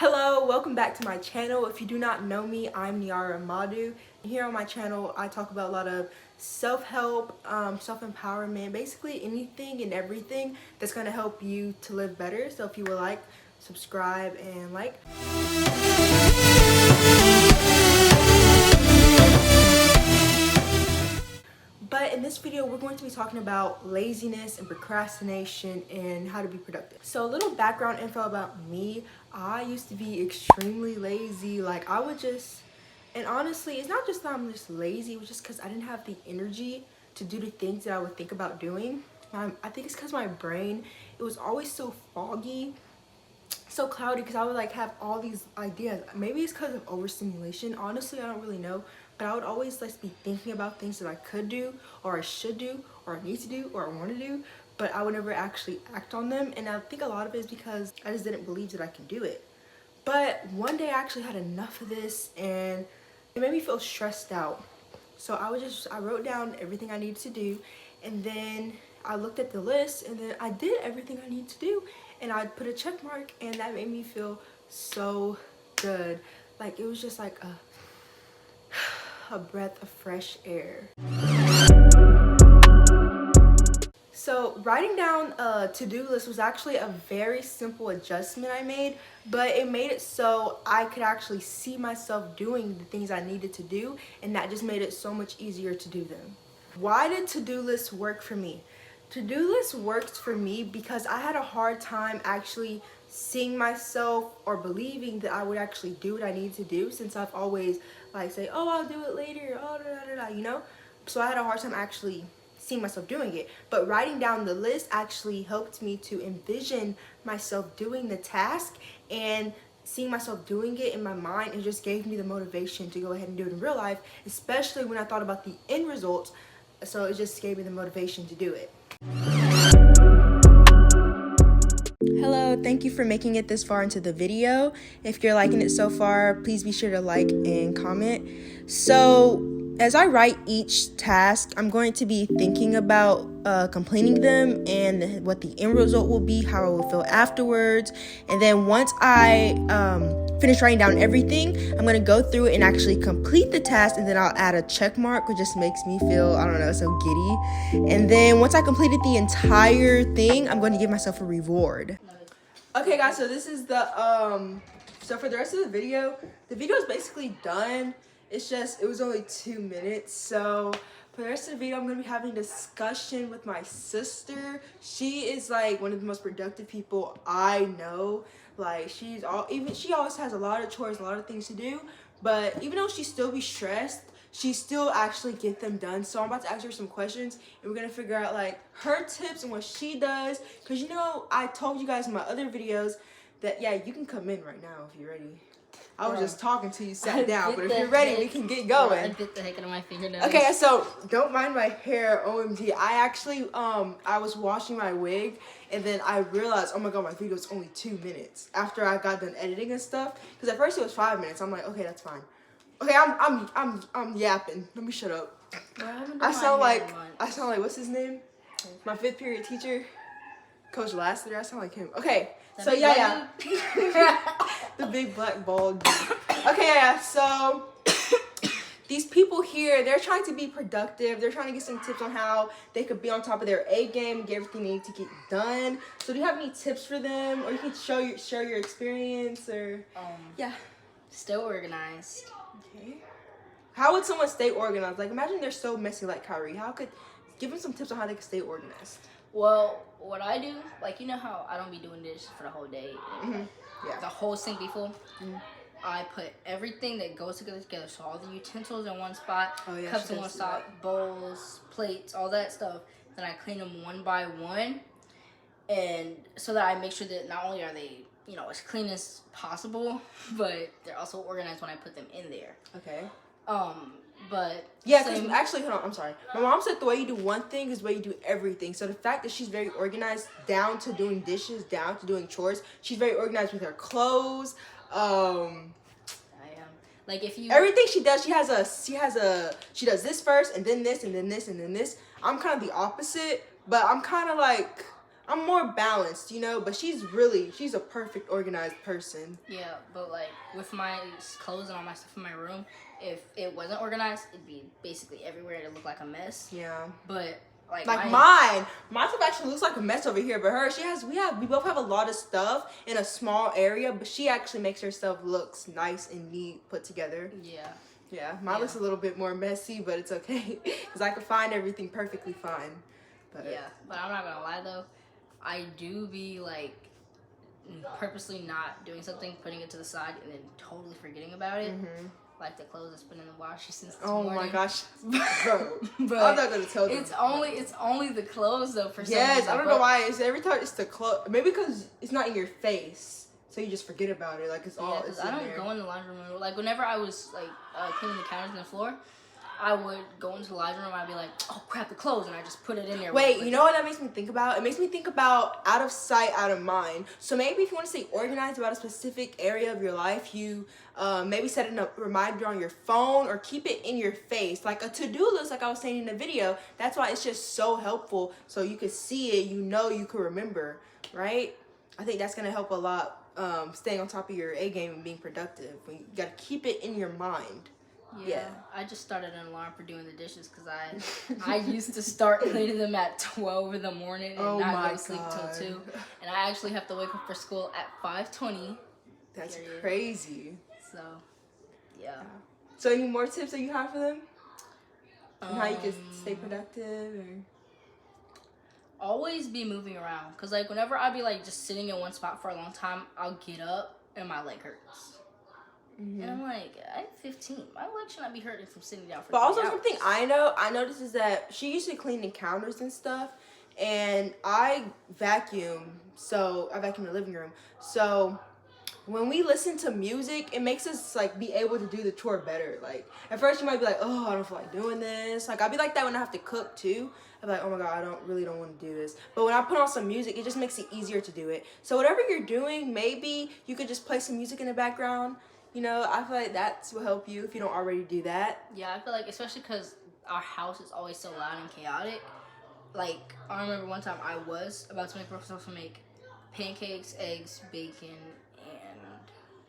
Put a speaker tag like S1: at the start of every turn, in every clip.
S1: Hello, welcome back to my channel. If you do not know me, I'm Niara Madu. And here on my channel, I talk about a lot of self-help, self-empowerment, basically anything and everything that's going to help you to live better. So if you would like, subscribe and like. But in this video, we're going to be talking about laziness and procrastination and how to be productive. So a little background info about me. I used to be extremely lazy. Like I would just, and honestly, it's not just that I'm just lazy, it was just because I didn't have the energy to do the things that I would think about doing. I think it's because my brain, it was always so foggy, so cloudy, because I would like have all these ideas. Maybe it's because of overstimulation. Honestly, I don't really know. But I would always like be thinking about things that I could do, or I should do, or I need to do, or I want to do, but I would never actually act on them. And I think a lot of it is because I just didn't believe that I could do it. But one day I actually had enough of this, and it made me feel stressed out. So I wrote down everything I needed to do, and then I looked at the list, and then I did everything I needed to do, and I put a check mark, and that made me feel so good. Like it was just like a breath of fresh air. So writing down a to-do list was actually a very simple adjustment I made, but it made it so I could actually see myself doing the things I needed to do, and that just made it so much easier to do them. Why did to-do lists work for me? To-do list worked for me because I had a hard time actually seeing myself or believing that I would actually do what I needed to do, since I've always like say, oh, I'll do it later, oh, you know? So I had a hard time actually seeing myself doing it. But writing down the list actually helped me to envision myself doing the task, and seeing myself doing it in my mind, it just gave me the motivation to go ahead and do it in real life, especially when I thought about the end results. So it just gave me the motivation to do it. Hello, thank you for making it this far into the video. If you're liking it so far, please be sure to like and comment. So as I write each task, I'm going to be thinking about completing them and what the end result will be, how I will feel afterwards. And then once I finish writing down everything, I'm going to go through it and actually complete the task, and then I'll add a check mark, which just makes me feel, I don't know, so giddy. And then once I completed the entire thing, I'm going to give myself a reward. Okay guys, so this is the so for the rest of the video is basically done. It's just, it was only 2 minutes. So for the rest of the video, I'm gonna be having a discussion with my sister. She is like one of the most productive people I know. Like she always has a lot of chores, a lot of things to do, but even though she still be stressed, she still actually get them done. So I'm about to ask her some questions, and we're gonna figure out like her tips and what she does. Cause you know, I told you guys in my other videos that yeah, you can come in right now if you're ready. I was just talking to you, sat down, but if you're ready, we can get going.
S2: I bit the heck out of my fingernails.
S1: Okay, so don't mind my hair, OMG. I actually, I was washing my wig, and then I realized, oh my god, my video is only 2 minutes after I got done editing and stuff. Because at first it was 5 minutes. I'm like, okay, that's fine. Okay, I'm yapping. Let me shut up. I sound like what's his name? My 5th period teacher, Coach Lassiter. I sound like him. Okay. So yeah. The big black bald dude. Okay, yeah, so these people here, they're trying to be productive. They're trying to get some tips on how they could be on top of their A game and get everything they need to get done. So do you have any tips for them, or you can share your experience, or yeah.
S2: Stay organized.
S1: Okay. How would someone stay organized? Like imagine they're so messy like Kyrie. Give them some tips on how they can stay organized.
S2: Well, what I do, like you know how I don't be doing this for the whole day.
S1: Yeah.
S2: The whole sink be full. I put everything that goes together, so all the utensils in one spot, cups in one spot, bowls, plates, all that stuff. Then I clean them one by one, and so that I make sure that not only are they, you know, as clean as possible, but they're also organized when I put them in there.
S1: Okay.
S2: But
S1: yeah, because actually, hold on, I'm sorry. My mom said the way you do one thing is the way you do everything. So the fact that she's very organized, down to doing dishes, down to doing chores, she's very organized with her clothes.
S2: I am. Like if you
S1: everything she does, she does this first, and then this, and then this, and then this. I'm kind of the opposite, but I'm kind of like I'm more balanced, you know, but she's a perfect organized person.
S2: Yeah, but like with my clothes and all my stuff in my room, if it wasn't organized, it'd be basically everywhere. It'd look like a mess.
S1: Yeah.
S2: But like
S1: mine stuff actually looks like a mess over here, but we both have a lot of stuff in a small area, but she actually makes herself looks nice and neat, put together. Yeah, mine looks a little bit more messy, but it's okay because I can find everything perfectly fine.
S2: But I'm not gonna lie though, I do be like purposely not doing something, putting it to the side, and then totally forgetting about it. Mm-hmm. Like the clothes that's been in the washer since this morning.
S1: Oh my gosh, bro! I'm not gonna tell them.
S2: It's only the clothes though. For some reason.
S1: I don't know why. It's every time it's the clothes. Maybe because it's not in your face, so you just forget about it. Like it's all.
S2: Because I don't go in the laundry room. Like whenever I was like cleaning the counters and the floor, I would go into the laundry room. I'd be like, oh crap, the clothes, and I just put it in there.
S1: Wait, you know what that makes me think about? It makes me think about out of sight, out of mind. So maybe if you want to stay organized about a specific area of your life, you maybe set a reminder on your phone or keep it in your face, like a to-do list, like I was saying in the video. That's why it's just so helpful. So you can see it, you know, you can remember, right? I think that's gonna help a lot. Staying on top of your A game and being productive. You gotta keep it in your mind. Yeah.
S2: I just started an alarm for doing the dishes because I used to start cleaning them at 12 in the morning and not go to sleep till 2. And I actually have to wake up for school at 5:20.
S1: That's crazy.
S2: So, yeah.
S1: So any more tips that you have for them? On how you can stay productive? Or?
S2: Always be moving around. Because like whenever I be like just sitting in one spot for a long time, I'll get up and my leg hurts. Mm-hmm. And I'm like, I'm 15. My leg should not be hurting from sitting down for 3 hours.
S1: But also something I noticed is that she used to clean the counters and stuff, and I vacuum the living room. So when we listen to music, it makes us like be able to do the chore better. Like at first you might be like, oh, I don't feel like doing this. Like I'll be like that when I have to cook too. I'm like, oh my god, I don't want to do this. But when I put on some music, it just makes it easier to do it. So whatever you're doing, maybe you could just play some music in the background. You know, I feel like that will help you if you don't already do that.
S2: Yeah, I feel like, especially because our house is always so loud and chaotic. Like, I remember one time I was about to make breakfast, to make pancakes, eggs, bacon,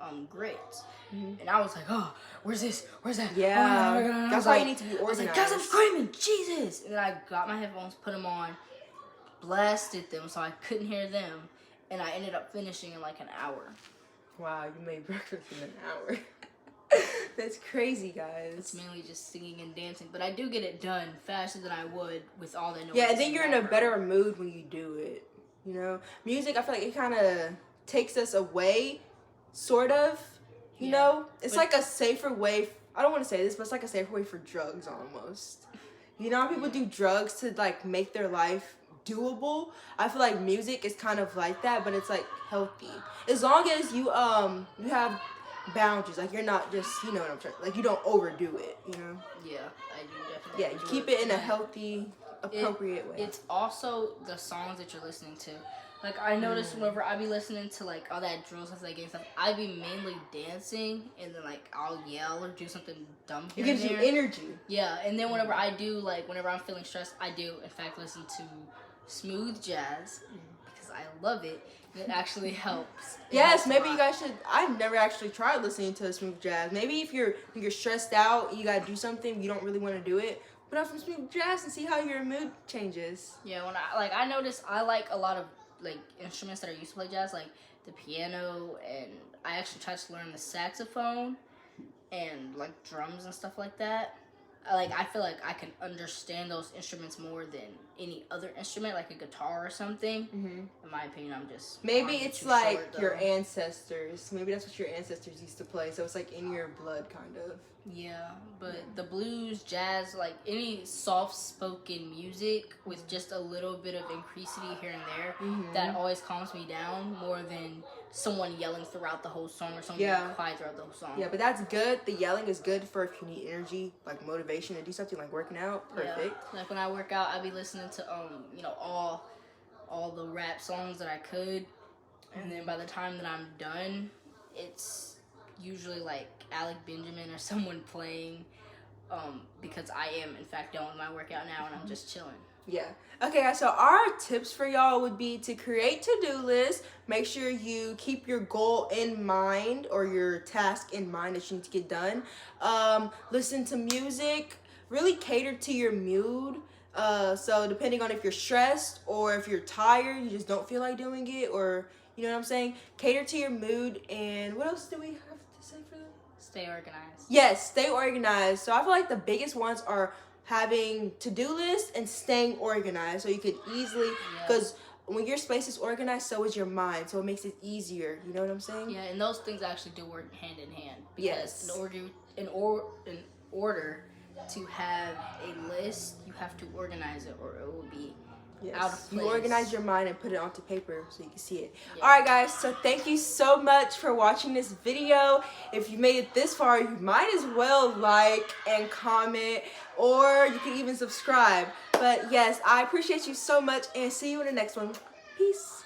S2: and grits. Mm-hmm. And I was like, oh, where's this? Where's that?
S1: Yeah,
S2: oh my God.
S1: That's why you need to be organized.
S2: I was like, guys, I'm screaming, Jesus! And then I got my headphones, put them on, blasted them so I couldn't hear them, and I ended up finishing in like an hour.
S1: Wow, you made breakfast in an hour. That's crazy, guys.
S2: It's mainly just singing and dancing, but I do get it done faster than I would with all the noise.
S1: Yeah, and then you're in a better mood when you do it. You know, music, I feel like it kind of takes us away, sort of. You know, it's like a safer way. I don't want to say this, but it's like a safer way for drugs almost. You know how people do drugs to like make their life doable? I feel like music is kind of like that, but it's like healthy. As long as you have boundaries, like you're not just, you know what I'm trying, like you don't overdo it, you know?
S2: Yeah, I do definitely.
S1: Yeah, you keep it in a healthy, appropriate way.
S2: It's also the songs that you're listening to. Like I noticed whenever I be listening to like all that drill stuff, that game stuff, I be mainly dancing, and then like I'll yell or do something dumb here.
S1: It gives you energy.
S2: Yeah, and then whenever I do, like whenever I'm feeling stressed, I do in fact listen to smooth jazz because I love it. It actually helps.
S1: Yes, maybe you guys should. I've never actually tried listening to smooth jazz. Maybe if you're stressed out, you gotta do something, you don't really want to do it, put on some smooth jazz and see how your mood changes.
S2: Yeah, when I notice I like a lot of like instruments that are used to play jazz, like the piano, and I actually tried to learn the saxophone and like drums and stuff like that. I feel like I can understand those instruments more than any other instrument, like a guitar or something. Mm-hmm. In my opinion,
S1: maybe it's like your ancestors. Maybe that's what your ancestors used to play. So it's like in your blood, kind of.
S2: Yeah, but the blues, jazz, like any soft-spoken music with just a little bit of increasity here and there, that always calms me down more than someone yelling throughout the whole song or someone being quiet throughout the whole song.
S1: Yeah, but that's good. The yelling is good for if you need energy, like motivation to do something like working out. Perfect.
S2: Yeah. Like when I work out, I be listening to all the rap songs that I could, and then by the time that I'm done, it's usually like Alec Benjamin or someone playing, because I am in fact done with my workout now and I'm just chilling.
S1: Yeah. Okay, guys, so our tips for y'all would be to create to-do lists. Make sure you keep your goal in mind or your task in mind that you need to get done. Listen to music. Really cater to your mood. So depending on if you're stressed or if you're tired, you just don't feel like doing it, or you know what I'm saying? Cater to your mood. And what else do we have to say for them?
S2: Stay organized.
S1: Yes, stay organized. So I feel like the biggest ones are having to-do lists and staying organized, so you could easily, because when your space is organized, so is your mind, so it makes it easier. You know what I'm saying?
S2: Yeah, and those things actually do work hand in hand. Because
S1: yes.
S2: In order to have a list, you have to organize it, or it will be out of place.
S1: You organize your mind and put it onto paper so you can see it. Yeah. Alright guys, so thank you so much for watching this video. If you made it this far, you might as well like and comment, or you can even subscribe. But yes, I appreciate you so much, and see you in the next one. Peace.